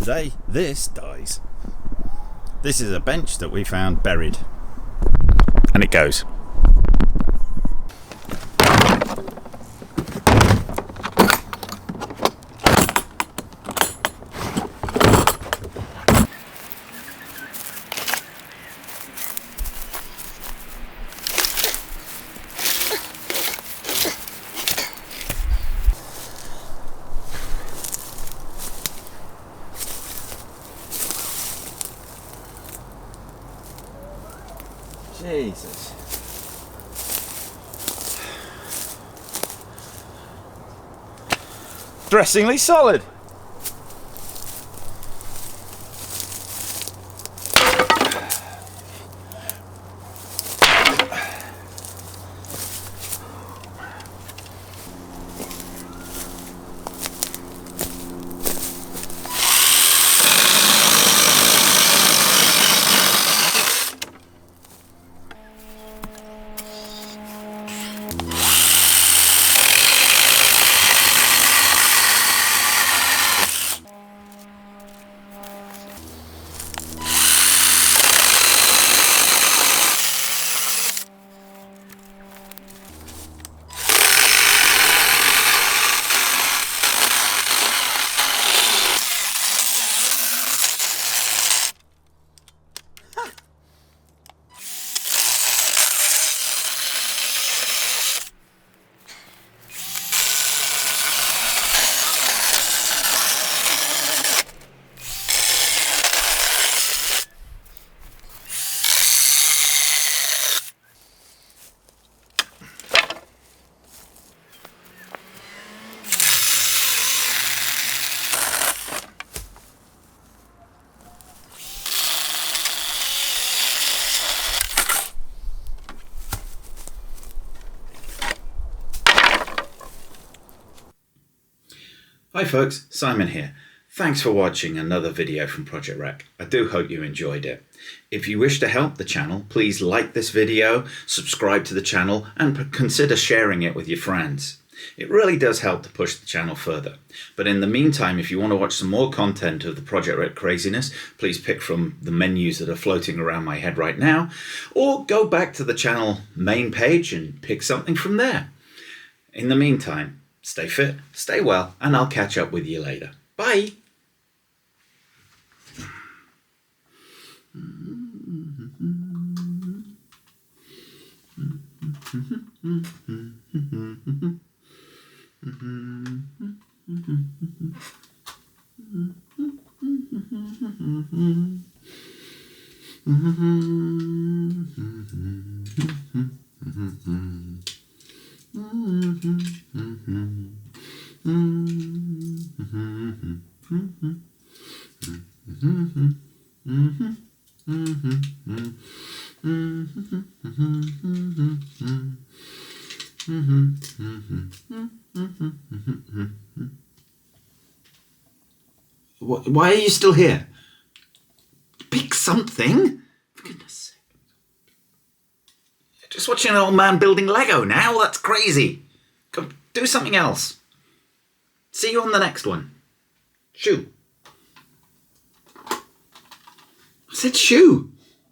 today this dies. This is a bench that we found buried. And it goes. Jesus. Dressingly solid. Hi folks, Simon here. Thanks for watching another video from Project Rec. I do hope you enjoyed it. If you wish to help the channel, please like this video, subscribe to the channel and consider sharing it with your friends. It really does help to push the channel further. But in the meantime, if you want to watch some more content of the Project Rec craziness, please pick from the menus that are floating around my head right now, or go back to the channel main page and pick something from there. In the meantime, stay fit, stay well, and I'll catch up with you later. Bye! Why are you still here? Pick something? For goodness sake. Just watching an old man building Lego now? That's crazy. Go do something else. See you on the next one. Shoo. I said shoo.